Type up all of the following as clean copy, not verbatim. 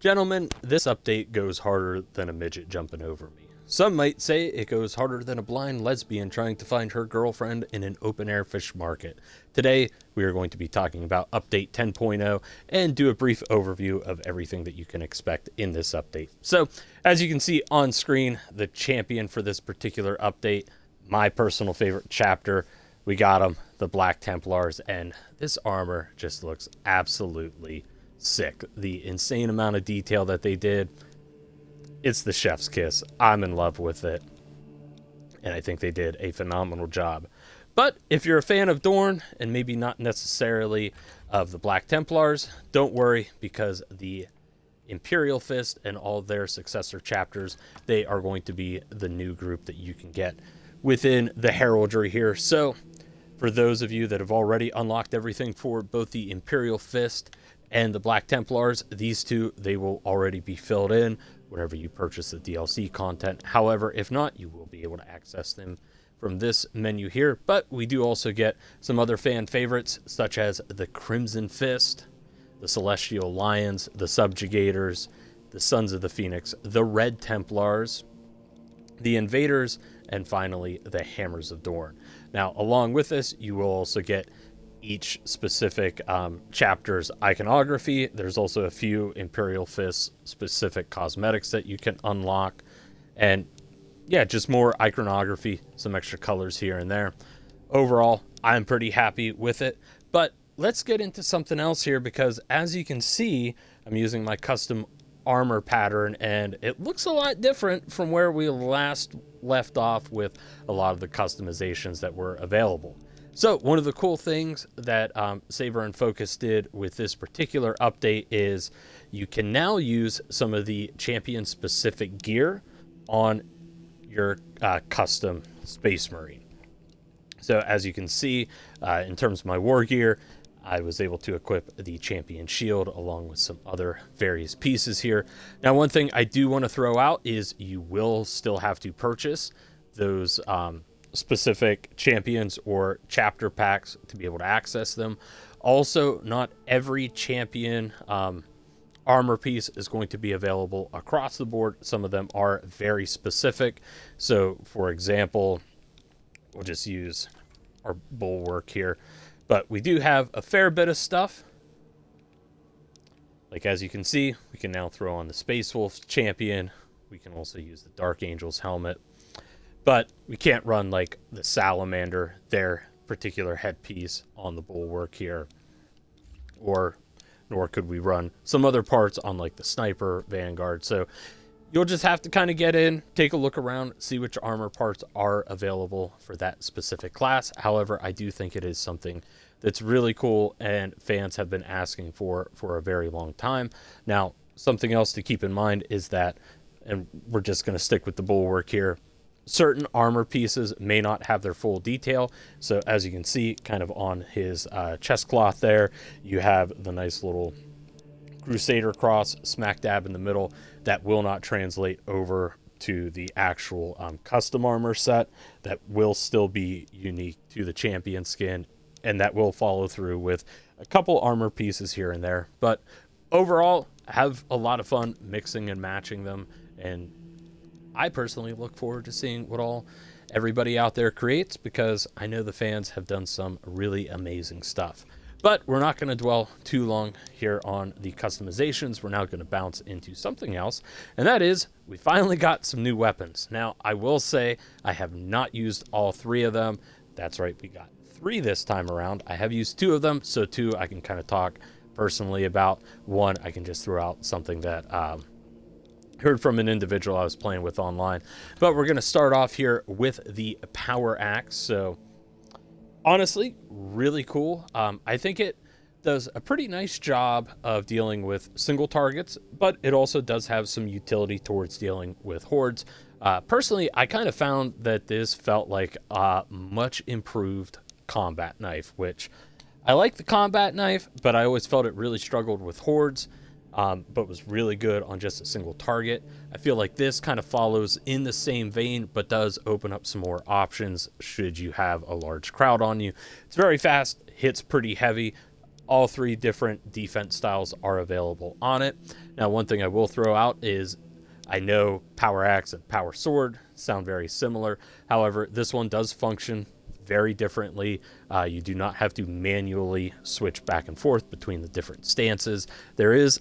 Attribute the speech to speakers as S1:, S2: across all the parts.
S1: Gentlemen, this update goes harder than a midget jumping over me. Some might say it goes harder than a blind lesbian trying to find her girlfriend in an open-air fish market. Today, we are going to be talking about Update 10.0 and do a brief overview of everything that you can expect in this update. So, as you can see on screen, the champion for this particular update, my personal favorite chapter, we got them, the Black Templars, and this armor just looks absolutely sick. The insane amount of detail that they did, it's the chef's kiss. I'm in love with it, and I think they did a phenomenal job. But if you're a fan of Dorn, and maybe not necessarily of the Black Templars, don't worry, because the Imperial Fist and all their successor chapters, they are going to be the new group that you can get within the Heraldry here. So for those of you that have already unlocked everything for both the Imperial Fist and the Black Templars, these two, they will already be filled in whenever you purchase the DLC content. However, if not, you will be able to access them from this menu here. But we do also get some other fan favorites, such as the Crimson Fist, the Celestial Lions, the Subjugators, the Sons of the Phoenix, the Red Templars, the Invaders, and finally the Hammers of Dorn. Now, along with this, you will also get each specific chapter's iconography. There's also a few Imperial Fist specific cosmetics that you can unlock, and yeah, just more iconography, some extra colors here and there. Overall, I'm pretty happy with it. But let's get into something else here, because as you can see, I'm using my custom armor pattern, and it looks a lot different from where we last left off with a lot of the customizations that were available. So one of the cool things that Saber and Focus did with this particular update is you can now use some of the champion specific gear on your custom Space Marine. So as you can see, in terms of my war gear, I was able to equip the champion shield along with some other various pieces here. Now, one thing I do want to throw out is you will still have to purchase those specific champions or chapter packs to be able to access them. Also, not every champion armor piece is going to be available across the board. Some of them are very specific. So, for example, we'll just use our bulwark here. But we do have a fair bit of stuff. Like, as you can see, we can now throw on the Space Wolf champion. We can also use the Dark Angel's helmet. But we can't run, like, the Salamander, their particular headpiece, on the bulwark here. Nor could we run some other parts on, like, the Sniper Vanguard. So you'll just have to kind of get in, take a look around, see which armor parts are available for that specific class. However, I do think it is something that's really cool and fans have been asking for a very long time. Now, something else to keep in mind is that, and we're just going to stick with the bulwark here, certain armor pieces may not have their full detail. So as you can see, kind of on his chest cloth there, you have the nice little Crusader cross smack dab in the middle. That will not translate over to the actual custom armor set. That will still be unique to the champion skin, and that will follow through with a couple armor pieces here and there. But overall, have a lot of fun mixing and matching them, and I personally look forward to seeing what all everybody out there creates, because I know the fans have done some really amazing stuff. But we're not going to dwell too long here on the customizations. We're now going to bounce into something else, and that is we finally got some new weapons. Now, I will say I have not used all three of them. That's right, we got 3 this time around. I have used 2 of them, so 2 I can kind of talk personally about. 1, I can just throw out something that heard from an individual I was playing with online. But we're going to start off here with the Power Axe. So honestly, really cool. I think it does a pretty nice job of dealing with single targets, but it also does have some utility towards dealing with hordes. Personally, I kind of found that this felt like a much improved combat knife, which I like the combat knife, but I always felt it really struggled with hordes. But was really good on just a single target. I feel like this kind of follows in the same vein, but does open up some more options should you have a large crowd on you. It's very fast, hits pretty heavy. All three different defense styles are available on it. Now, one thing I will throw out is I know power axe and power sword sound very similar. However, this one does function very differently. You do not have to manually switch back and forth between the different stances. There is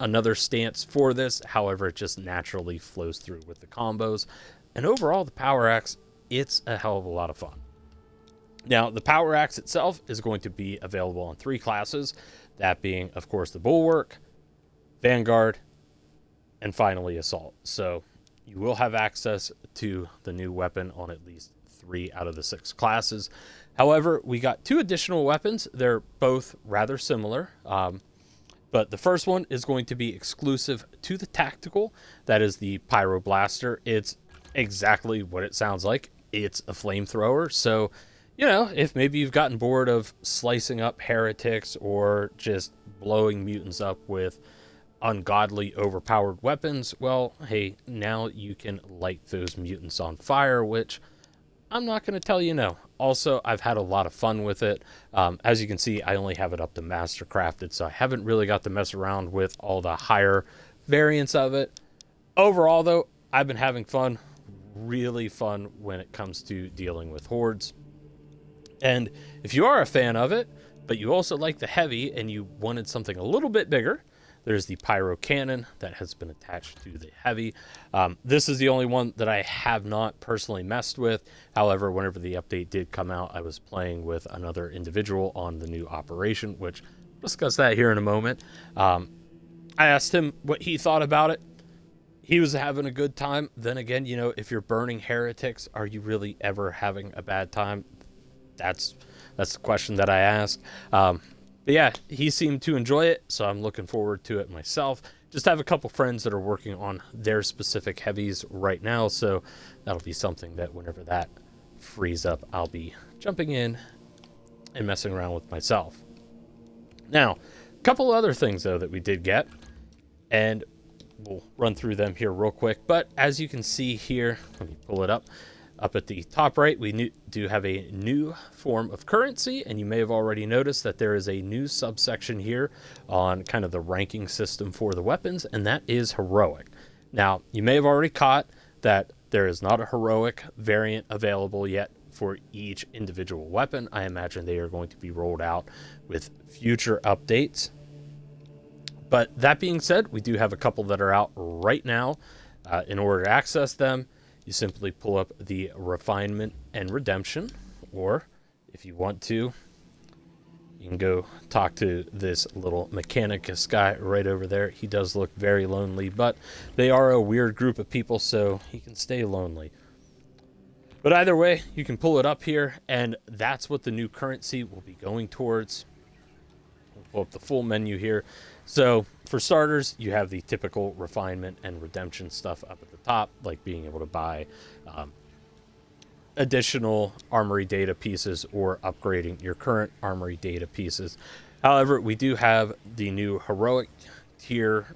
S1: another stance for this. However, it just naturally flows through with the combos. And overall, the power axe, it's a hell of a lot of fun. Now, the power axe itself is going to be available on 3 classes, that being, of course, the Bulwark, Vanguard, and finally Assault. So you will have access to the new weapon on at least 3 out of the 6 classes. However, we got 2 additional weapons. They're both rather similar, but the first one is going to be exclusive to the tactical. That is the Pyro Blaster. It's exactly what it sounds like. It's a flamethrower. So, you know, if maybe you've gotten bored of slicing up heretics or just blowing mutants up with ungodly overpowered weapons, well, hey, now you can light those mutants on fire, which I'm not going to tell you no. Also, I've had a lot of fun with it. As you can see, I only have it up to Master Crafted, so I haven't really got to mess around with all the higher variants of it. Overall, though, I've been having fun, really fun when it comes to dealing with hordes. And if you are a fan of it, but you also like the heavy and you wanted something a little bit bigger, there's the Pyro Cannon that has been attached to the heavy. This is the only one that I have not personally messed with. However, whenever the update did come out, I was playing with another individual on the new operation, which we'll discuss that here in a moment. I asked him what he thought about it. He was having a good time. Then again, you know, if you're burning heretics, are you really ever having a bad time? That's the question that I asked. But yeah, he seemed to enjoy it, so I'm looking forward to it myself. Just have a couple friends that are working on their specific heavies right now, so that'll be something that whenever that frees up, I'll be jumping in and messing around with myself. Now, a couple other things, though, that we did get, and we'll run through them here real quick. But as you can see here, let me pull it up. Up at the top right, we do have a new form of currency, and you may have already noticed that there is a new subsection here on kind of the ranking system for the weapons, and that is heroic. Now, you may have already caught that there is not a heroic variant available yet for each individual weapon. I imagine they are going to be rolled out with future updates. But that being said, we do have a couple that are out right now. In order to access them, you simply pull up the Refinement and Redemption, or if you want to, you can go talk to this little Mechanicus guy right over there. He does look very lonely, but they are a weird group of people, so he can stay lonely. But either way, you can pull it up here, and that's what the new currency will be going towards. We'll pull up the full menu here. So for starters, you have the typical Refinement and Redemption stuff up at the top, like being able to buy additional armory data pieces or upgrading your current armory data pieces. However, we do have the new heroic tier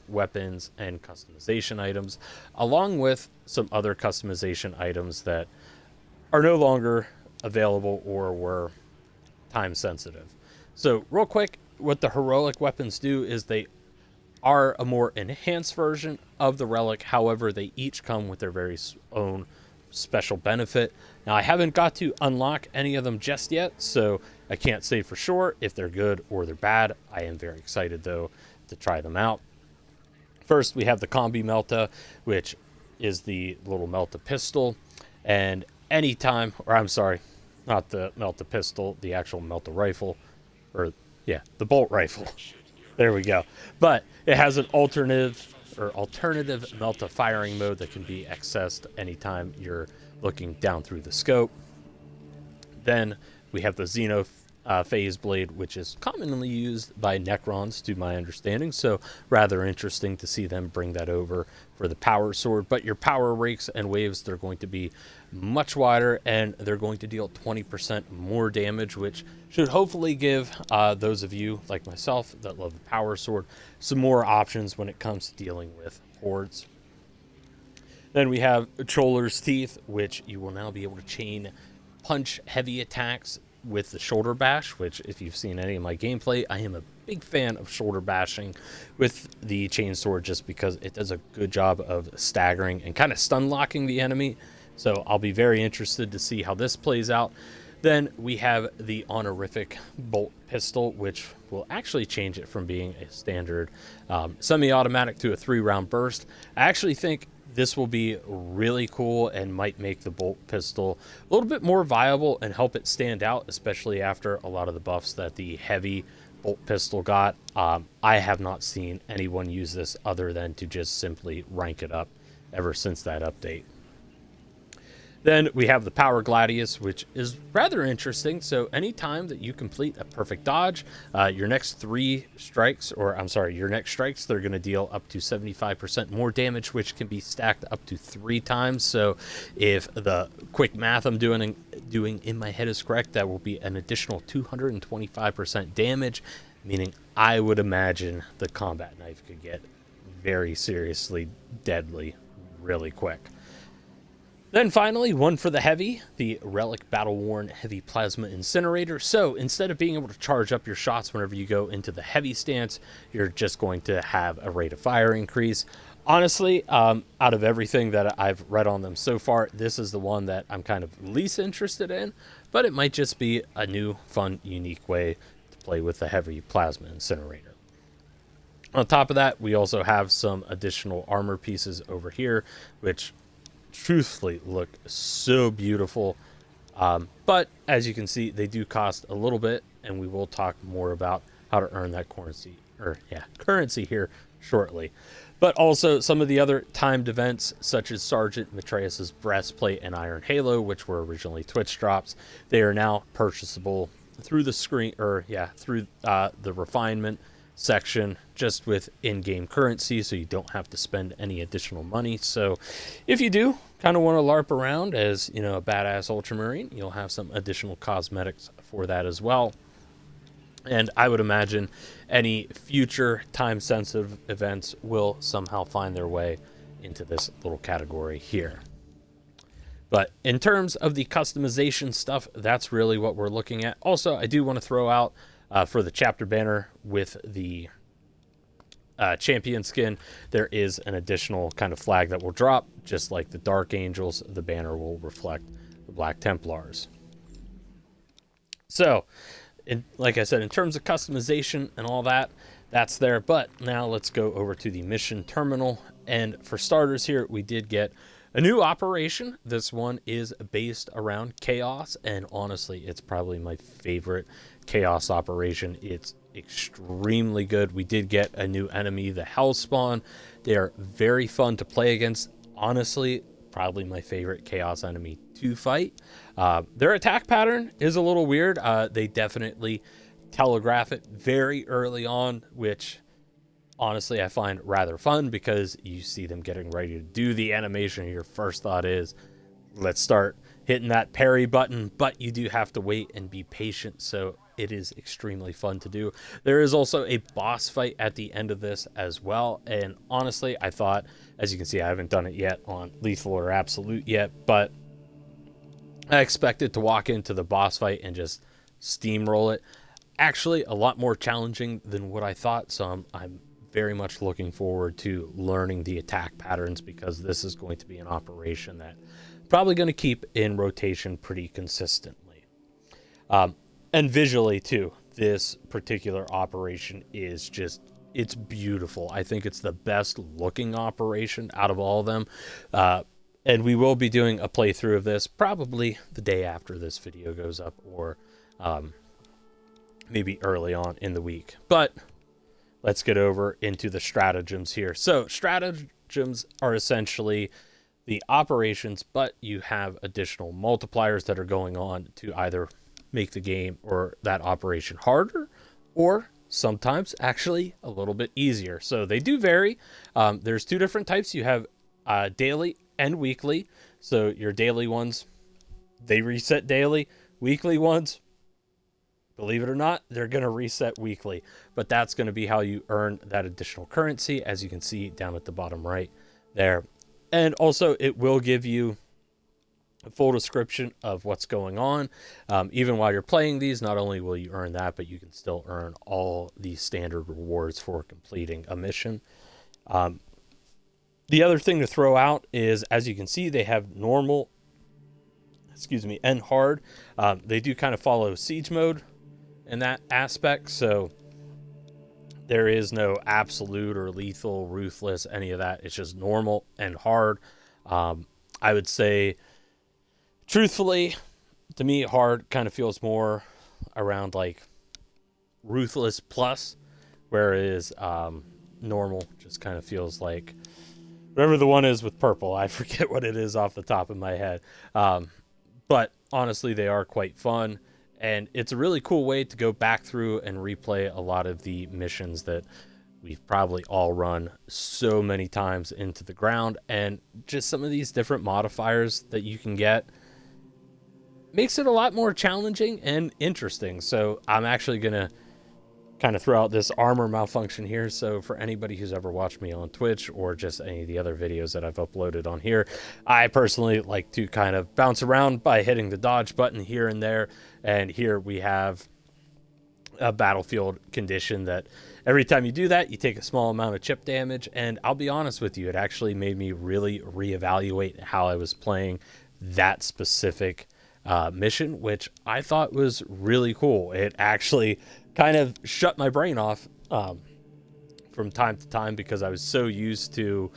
S1: weapons and customization items, along with some other customization items that are no longer available or were time sensitive. So real quick, what the heroic weapons do is they are a more enhanced version of the relic. However, they each come with their very own special benefit. Now, I haven't got to unlock any of them just yet, so I can't say for sure if they're good or they're bad. I am very excited, though, to try them out. First, we have the Combi Melta, which is the little Melta pistol. And anytime, or I'm sorry, not the Melta pistol, the actual Melta rifle, or yeah, the bolt rifle. There we go. But it has an alternative Melta firing mode that can be accessed anytime you're looking down through the scope. Then we have the Xeno phase blade, which is commonly used by Necrons, to my understanding. So rather interesting to see them bring that over for the power sword. But your power rakes and waves, they're going to be much wider, and they're going to deal 20% more damage, which should hopefully give those of you like myself that love the power sword some more options when it comes to dealing with hordes. Then we have Troller's Teeth, which you will now be able to chain punch heavy attacks with the shoulder bash, which if you've seen any of my gameplay, I am a big fan of shoulder bashing with the chainsword just because it does a good job of staggering and kind of stun locking the enemy. So I'll be very interested to see how this plays out. Then we have the honorific bolt pistol, which will actually change it from being a standard semi-automatic to a 3-round burst. I actually think this will be really cool and might make the bolt pistol a little bit more viable and help it stand out, especially after a lot of the buffs that the heavy bolt pistol got. I have not seen anyone use this other than to just simply rank it up ever since that update. Then we have the Power Gladius, which is rather interesting. So anytime that you complete a perfect dodge, your next strikes, they're going to deal up to 75% more damage, which can be stacked up to 3 times. So if the quick math I'm doing in my head is correct, that will be an additional 225% damage, meaning I would imagine the combat knife could get very seriously deadly really quick. Then finally, one for the heavy, the Relic Battle-Worn Heavy Plasma Incinerator. So instead of being able to charge up your shots whenever you go into the heavy stance, you're just going to have a rate of fire increase. Honestly, out of everything that I've read on them so far, this is the one that I'm kind of least interested in, but it might just be a new, fun, unique way to play with the Heavy Plasma Incinerator. On top of that, we also have some additional armor pieces over here, which truthfully look so beautiful, but as you can see, they do cost a little bit, and we will talk more about how to earn that currency here shortly. But also some of the other timed events, such as Sergeant Matreus's breastplate and Iron Halo, which were originally Twitch drops, they are now purchasable through the the refinement section, just with in-game currency, so you don't have to spend any additional money. So if you do kind of want to LARP around as, you know, a badass ultramarine, you'll have some additional cosmetics for that as well. And I would imagine any future time-sensitive events will somehow find their way into this little category here. But in terms of the customization stuff, that's really what we're looking at. Also, I do want to throw out for the chapter banner with the champion skin, there is an additional kind of flag that will drop. Just like the Dark Angels, the banner will reflect the Black Templars. So, like I said, in terms of customization and all that, that's there. But now let's go over to the mission terminal. And for starters here, we did get a new operation. This one is based around Chaos, and honestly, it's probably my favorite Chaos operation. It's extremely good. We did get a new enemy, the Hellspawn. They are very fun to play against. Honestly, probably my favorite Chaos enemy to fight. Their attack pattern is a little weird. They definitely telegraph it very early on, which honestly I find rather fun, because you see them getting ready to do the animation. Your first thought is, let's start hitting that parry button, but you do have to wait and be patient, so it is extremely fun to do. There is also a boss fight at the end of this as well, and honestly, I thought, as you can see, I haven't done it yet on Lethal or Absolute yet, but I expected to walk into the boss fight and just steamroll it. Actually, a lot more challenging than what I thought, so I'm very much looking forward to learning the attack patterns, because this is going to be an operation that probably going to keep in rotation pretty consistently. And visually too, this particular operation is just, it's beautiful. I think it's the best looking operation out of all of them. And we will be doing a playthrough of this probably the day after this video goes up, or maybe early on in the week. But let's get over into the stratagems here. So stratagems are essentially the operations, but you have additional multipliers that are going on to either make the game or that operation harder, or sometimes actually a little bit easier. So they do vary. There's 2 different types. You have daily and weekly. So your daily ones, they reset daily. Weekly ones, believe it or not, they're going to reset weekly. But that's going to be how you earn that additional currency, as you can see down at the bottom right there. And also, it will give you a full description of what's going on. Even while you're playing these, not only will you earn that, but you can still earn all the standard rewards for completing a mission. The other thing to throw out is, as you can see, they have normal, and hard. They do kind of follow siege mode in that aspect, so there is no absolute or lethal, ruthless, any of that. It's just normal and hard. I would say, truthfully, to me, hard kind of feels more around like ruthless plus, whereas normal just kind of feels like whatever the one is with purple. I forget what it is off the top of my head. But honestly, they are quite fun. And it's a really cool way to go back through and replay a lot of the missions that we've probably all run so many times into the ground. And just some of these different modifiers that you can get makes it a lot more challenging and interesting. So I'm actually going to kind of throw out this armor malfunction here. So for anybody who's ever watched me on Twitch or just any of the other videos that I've uploaded on here, I personally like to kind of bounce around by hitting the dodge button here and there. And here we have a battlefield condition that every time you do that, you take a small amount of chip damage. And I'll be honest with you, it actually made me really reevaluate how I was playing that specific mission, which I thought was really cool. It actually kind of shut my brain off from time to time, because I was so used to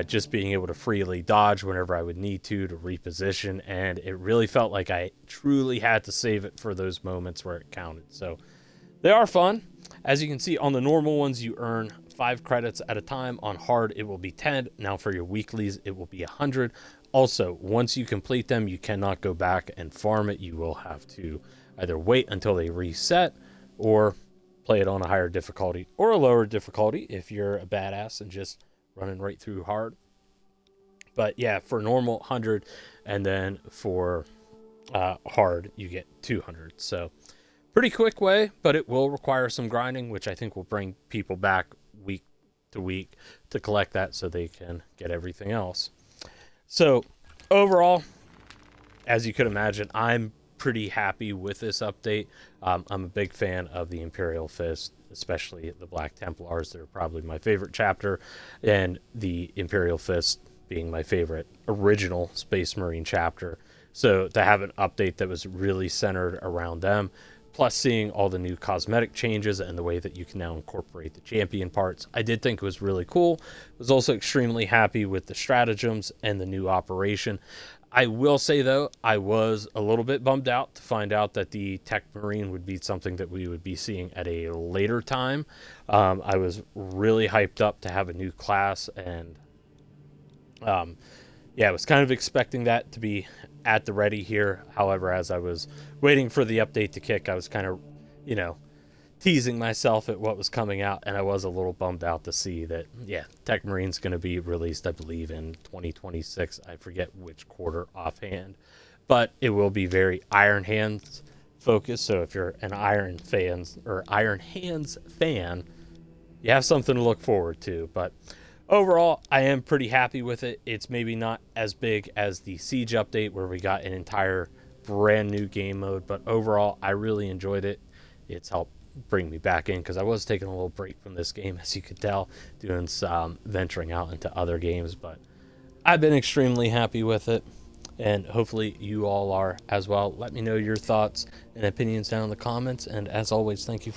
S1: just being able to freely dodge whenever I would need to reposition, and it really felt like I truly had to save it for those moments where it counted. So they are fun. As you can see, on the normal ones, you earn 5 credits at a time. On hard, it will be 10. Now for your weeklies, it will be 100. Also, once you complete them, you cannot go back and farm it. You will have to either wait until they reset or play it on a higher difficulty or a lower difficulty if you're a badass and just running right through hard. But yeah, for normal, 100, and then for hard, you get 200. So pretty quick way, but it will require some grinding, which I think will bring people back week to week to collect that so they can get everything else. So overall, as you could imagine, I'm pretty happy with this update. I'm a big fan of the Imperial Fist, especially the Black Templars. They're probably my favorite chapter, and the Imperial Fist being my favorite original Space Marine chapter. So to have an update that was really centered around them, plus seeing all the new cosmetic changes and the way that you can now incorporate the champion parts, I did think it was really cool. Was also extremely happy with the stratagems and the new operation. I will say, though, I was a little bit bummed out to find out that the Tech Marine would be something that we would be seeing at a later time. I was really hyped up to have a new class, and yeah, I was kind of expecting that to be at the ready here. However, as I was waiting for the update to kick, I was kind of, teasing myself at what was coming out, and I was a little bummed out to see that, yeah, Tech Marine's going to be released, I believe, in 2026. I forget which quarter offhand, but it will be very Iron Hands focused. So if you're an Iron Hands fan, you have something to look forward to. But overall, I am pretty happy with it. It's maybe not as big as the Siege update where we got an entire brand new game mode, but overall, I really enjoyed it. It's helped bring me back in, because I was taking a little break from this game, as you could tell, doing some venturing out into other games, but I've been extremely happy with it, and hopefully you all are as well. Let me know your thoughts and opinions down in the comments, and as always, thank you for